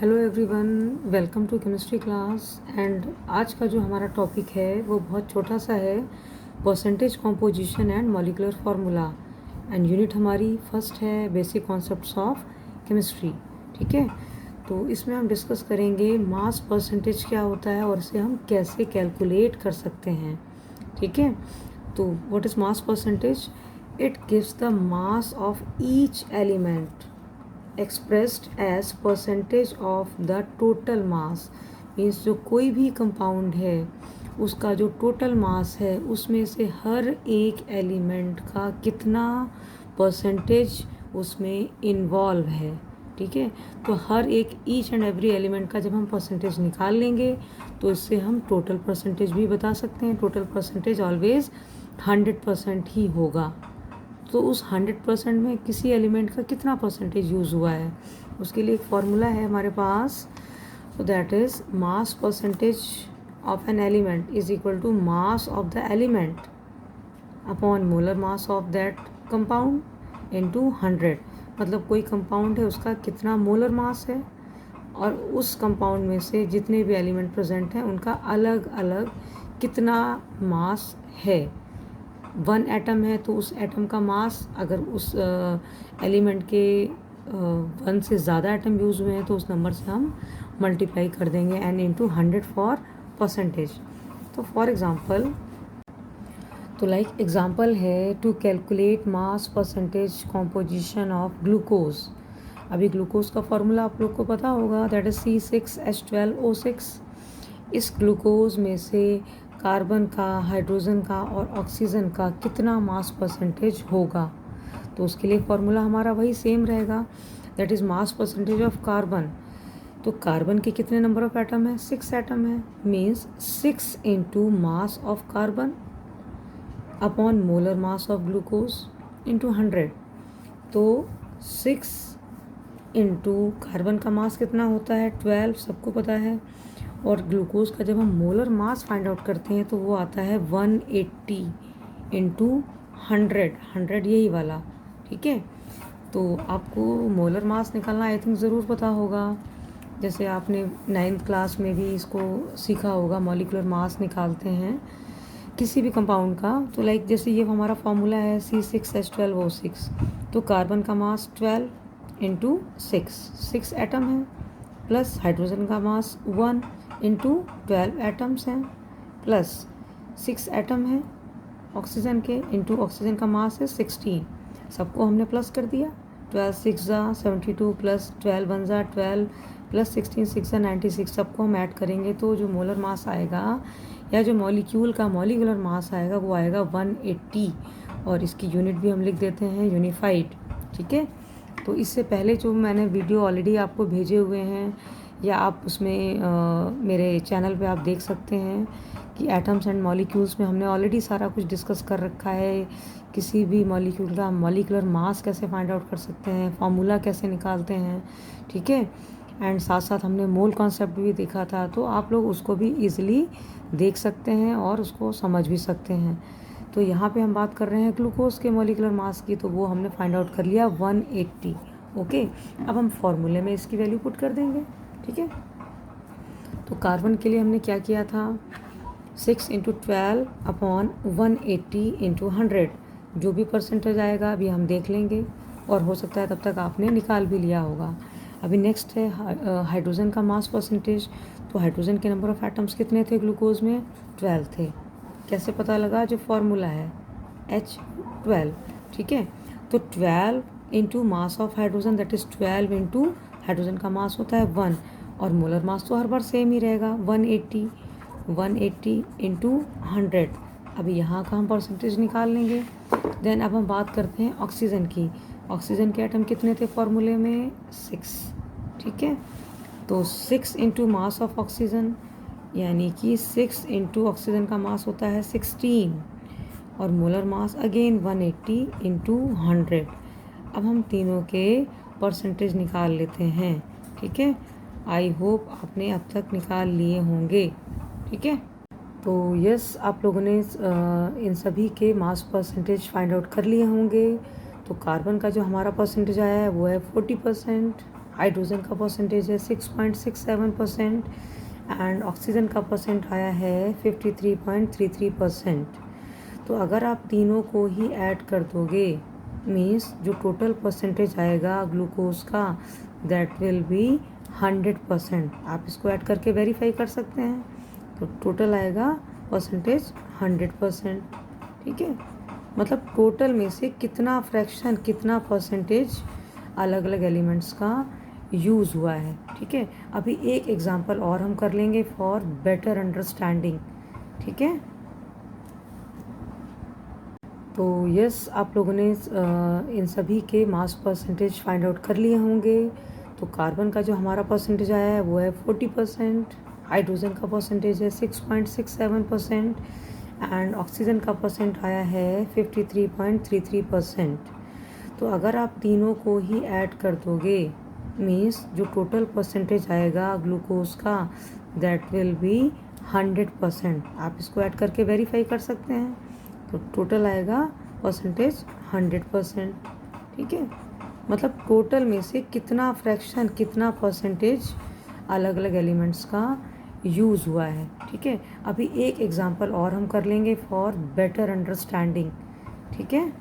Hello everyone, welcome to chemistry class. And आज का जो हमारा टॉपिक है वो बहुत छोटा सा है, percentage composition and molecular formula. And unit हमारी फर्स्ट है बेसिक कॉन्सेप्ट्स ऑफ केमिस्ट्री। ठीक है, तो इसमें हम डिस्कस करेंगे मास परसेंटेज क्या होता है और इसे हम कैसे कैलकुलेट कर सकते हैं। ठीक है, तो what is mass percentage? It gives the mass of each element expressed as percentage of the total mass. Means जो कोई भी कंपाउंड है उसका जो टोटल मास है उसमें से हर एक एलिमेंट का कितना परसेंटेज उसमें इन्वॉल्व है। ठीक है, तो हर एक ईच एंड एवरी एलिमेंट का जब हम परसेंटेज निकाल लेंगे तो इससे हम टोटल परसेंटेज भी बता सकते हैं। टोटल परसेंटेज ऑलवेज 100% ही होगा। तो उस 100% में किसी एलिमेंट का कितना परसेंटेज यूज़ हुआ है उसके लिए एक फार्मूला है हमारे पास। तो that is mass percentage of an element is equal to mass of the element upon molar mass of that compound into 100। मतलब कोई कंपाउंड है उसका कितना मोलर मास है और उस कंपाउंड में से जितने भी एलिमेंट प्रेजेंट हैं उनका अलग अलग कितना मास है। 1 एटम है तो उस एटम का मास, अगर उस एलिमेंट के 1 से ज़्यादा एटम यूज़ हुए हैं तो उस नंबर से हम मल्टीप्लाई कर देंगे n इंटू 100 फॉर परसेंटेज। तो फॉर एग्ज़ाम्पल, तो लाइक एग्ज़ाम्पल है to calculate mass percentage composition of glucose. अभी ग्लूकोज का फॉर्मूला आप लोग को पता होगा, दैट इज़ C6H12O6। इस ग्लूकोज में से कार्बन का, हाइड्रोजन का और ऑक्सीजन का कितना मास परसेंटेज होगा। तो उसके लिए फॉर्मूला हमारा वही सेम रहेगा, that is mass percentage of carbon. तो कार्बन के कितने नंबर ऑफ एटम है? 6 एटम है। Means 6 into mass of carbon upon molar mass of glucose into 100। तो 6 इंटू कार्बन का मास कितना होता है? 12, सबको पता है। और ग्लूकोज का जब हम मोलर मास फाइंड आउट करते हैं तो वो आता है 180 इंटू 100 यही वाला। ठीक है, तो आपको मोलर मास निकालना आई थिंक ज़रूर पता होगा, जैसे आपने 9th क्लास में भी इसको सीखा होगा। मॉलिक्यूलर मास निकालते हैं किसी भी कंपाउंड का। तो लाइक जैसे ये हमारा फॉर्मूला है C6H12O6। तो कार्बन का मास 12 इंटू 6 एटम है, प्लस हाइड्रोजन का मास 1 इंटू 12 एटम्स हैं, प्लस 6 एटम है ऑक्सीजन के, इंटू ऑक्सीजन का मास है 16। सबको हमने प्लस कर दिया। 12 6 72 प्लस 12 1 12 प्लस 16 6 96। सबको हम ऐड करेंगे तो जो मोलर मास आएगा या जो मॉलिक्यूल का मॉलिक्यूलर मास आएगा वो आएगा 180। और इसकी यूनिट भी हम लिख देते हैं यूनिफाइड। ठीक है, तो इससे पहले जो मैंने वीडियो ऑलरेडी आपको भेजे हुए हैं या आप उसमें मेरे चैनल पे आप देख सकते हैं कि एटम्स एंड मॉलिक्यूल्स में हमने ऑलरेडी सारा कुछ डिस्कस कर रखा है। किसी भी मॉलिक्यूल का मॉलिक्यूलर मास कैसे फाइंड आउट कर सकते हैं, फार्मूला कैसे निकालते हैं। ठीक है, एंड साथ साथ हमने मोल कॉन्सेप्ट भी देखा था, तो आप लोग उसको भी ईजिली देख सकते हैं और उसको समझ भी सकते हैं। तो यहाँ पे हम बात कर रहे हैं ग्लूकोज के मॉलिक्यूलर मास की, तो वो हमने फाइंड आउट कर लिया 180। ओके, अब हम फॉर्मूले में इसकी वैल्यू पुट कर देंगे। ठीक है, तो कार्बन के लिए हमने क्या किया था? 6 इंटू 12 अपॉन 180 इंटू 100। जो भी परसेंटेज आएगा अभी हम देख लेंगे और हो सकता है तब तक आपने निकाल भी लिया होगा। अभी नेक्स्ट है हाइड्रोजन का मास परसेंटेज। तो हाइड्रोजन के नंबर ऑफ एटम्स कितने थे ग्लूकोज में? 12 थे। कैसे पता लगा? जो फॉर्मूला है H12। ठीक है, तो 12 into mass of hydrogen that is 12 into hydrogen का मास होता है 1 और मोलर मास तो हर बार सेम ही रहेगा 180 इंटू 100। अभी यहाँ का हम परसेंटेज निकाल लेंगे। देन अब हम बात करते हैं ऑक्सीजन की। ऑक्सीजन के एटम कितने थे फॉर्मूले में? 6। ठीक है, तो 6 इंटू मास ऑफ ऑक्सीजन यानी कि 6 इंटू ऑक्सीजन का मास होता है 16 और मोलर मास अगेन 180 इंटू 100। अब हम तीनों के परसेंटेज निकाल लेते हैं। ठीक है, आई होप आपने अब तक निकाल लिए होंगे। ठीक है, तो यस, आप लोगों ने इन सभी के मास परसेंटेज फाइंड आउट कर लिए होंगे। तो कार्बन का जो हमारा परसेंटेज आया है वो है 40%, हाइड्रोजन का परसेंटेज है 6.67% एंड ऑक्सीजन का परसेंट आया है 53.33%। तो अगर आप तीनों को ही ऐड कर दोगे मीन्स जो टोटल परसेंटेज आएगा ग्लूकोज का दैट विल बी 100%। आप इसको ऐड करके वेरीफाई कर सकते हैं। तो टोटल आएगा परसेंटेज 100%। ठीक है, मतलब टोटल में से कितना फ्रैक्शन कितना परसेंटेज अलग अलग एलिमेंट्स का यूज़ हुआ है। ठीक है, अभी एक एग्जांपल और हम कर लेंगे फॉर बेटर अंडरस्टैंडिंग। ठीक है, तो यस आप लोगों ने इन सभी के मास परसेंटेज फाइंड आउट कर लिए होंगे। तो कार्बन का जो हमारा परसेंटेज आया है वो है 40%, हाइड्रोजन का परसेंटेज है 6.67% एंड ऑक्सीजन का परसेंट आया है 53.33%। तो अगर आप तीनों को ही ऐड कर दोगे मीन्स जो टोटल परसेंटेज आएगा ग्लूकोज का दैट विल बी 100%। आप इसको ऐड करके वेरीफाई कर सकते हैं। तो टोटल आएगा परसेंटेज 100%। ठीक है, मतलब टोटल में से कितना फ्रैक्शन कितना परसेंटेज अलग अलग एलिमेंट्स का यूज़ हुआ है। ठीक है, अभी एक एग्जांपल और हम कर लेंगे फॉर बेटर अंडरस्टैंडिंग। ठीक है,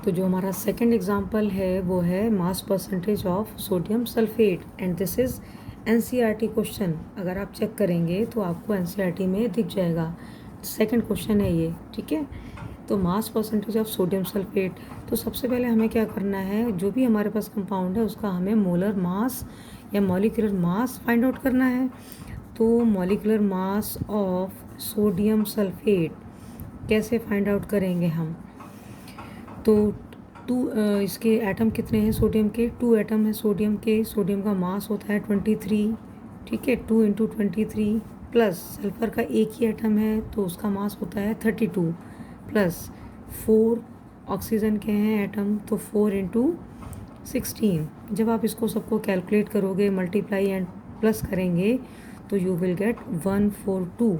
तो जो हमारा सेकंड एग्जांपल है वो है मास percentage of sodium sulphate and this is NCERT question. अगर आप चेक करेंगे तो आपको एनसीईआरटी में दिख जाएगा। सेकंड क्वेश्चन है ये। ठीक है, तो मास परसेंटेज ऑफ सोडियम सल्फेट। तो सबसे पहले हमें क्या करना है, जो भी हमारे पास कंपाउंड है उसका हमें मोलर मास या मॉलिक्यूलर मास फाइंड आउट करना है। तो molecular mass of sodium sulphate कैसे फाइंड आउट करेंगे हम। तो इसके एटम कितने हैं सोडियम के, 2 एटम है सोडियम के। सोडियम का मास होता है 23। ठीक है, 2 × 23 प्लस सल्फ़र का एक ही एटम है तो उसका मास होता है 32 प्लस 4 ऑक्सीजन के हैं एटम तो 4 × 16। जब आप इसको सबको कैलकुलेट करोगे मल्टीप्लाई एंड प्लस करेंगे तो यू विल गेट 142।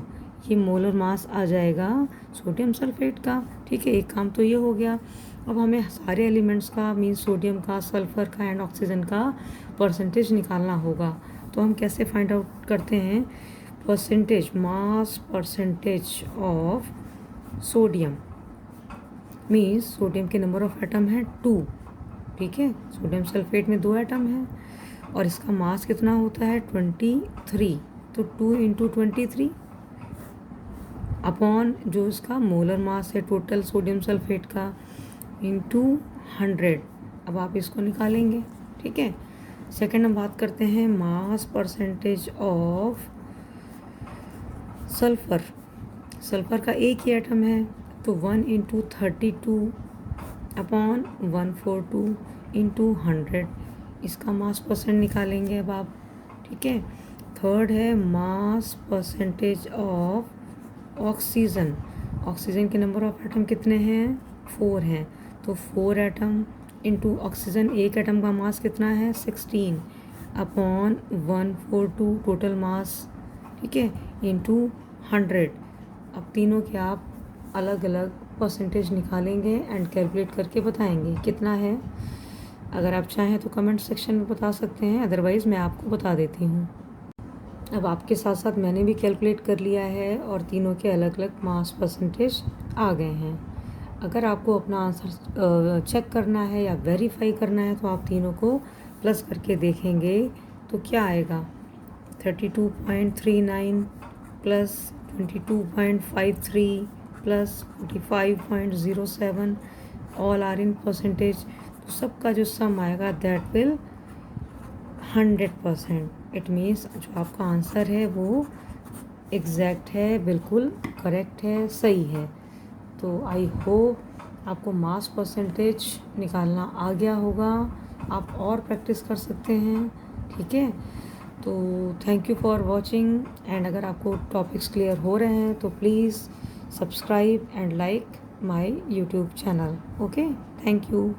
ये मोलर मास आ जाएगा सोडियम सल्फेट का। ठीक है, एक काम तो ये हो गया। अब हमें सारे एलिमेंट्स का मीन्स सोडियम का सल्फ़र का एंड ऑक्सीजन का परसेंटेज निकालना होगा। तो हम कैसे फाइंड आउट करते हैं, percentage mass percentage of sodium means sodium के नंबर ऑफ एटम है 2। ठीक है, सोडियम सल्फेट में 2 एटम है और इसका मास कितना होता है 23। तो 2 × 23 अपॉन जो इसका मोलर मास है टोटल सोडियम सल्फेट का इंटू 100। अब आप इसको निकालेंगे। ठीक है, सेकंड हम बात करते हैं मास परसेंटेज ऑफ सल्फ़र। सल्फ़र का एक ही एटम है तो 1 × 32 अपॉन 142 × 100। इसका मास परसेंट निकालेंगे अब आप। ठीक है, थर्ड है मास परसेंटेज ऑफ ऑक्सीजन। ऑक्सीजन के नंबर ऑफ एटम कितने हैं, 4 हैं तो 4 एटम इंटू ऑक्सीजन एक एटम का मास कितना है 16 अपॉन 142 टोटल मास। ठीक है, इंटू 100। अब तीनों के आप अलग अलग परसेंटेज निकालेंगे एंड कैलकुलेट करके बताएंगे कितना है। अगर आप चाहें तो कमेंट सेक्शन में बता सकते हैं, अदरवाइज़ मैं आपको बता देती हूँ। अब आपके साथ साथ मैंने भी कैलकुलेट कर लिया है और तीनों के अलग अलग मास परसेंटेज आ गए हैं। अगर आपको अपना आंसर चेक करना है या वेरीफाई करना है तो आप तीनों को प्लस करके देखेंगे तो क्या आएगा 32.39 plus 22.53 plus 45.07 all are in percentage. तो सबका जो सम आएगा दैट विल 100%। इट मीन्स जो आपका आंसर है वो एग्जैक्ट है, बिल्कुल करेक्ट है, सही है। तो आई होप आपको मास परसेंटेज निकालना आ गया होगा। आप और प्रैक्टिस कर सकते हैं। ठीक है, तो thank you for watching and अगर आपको टॉपिक्स क्लियर हो रहे हैं तो please subscribe and like my YouTube channel. Okay, thank you.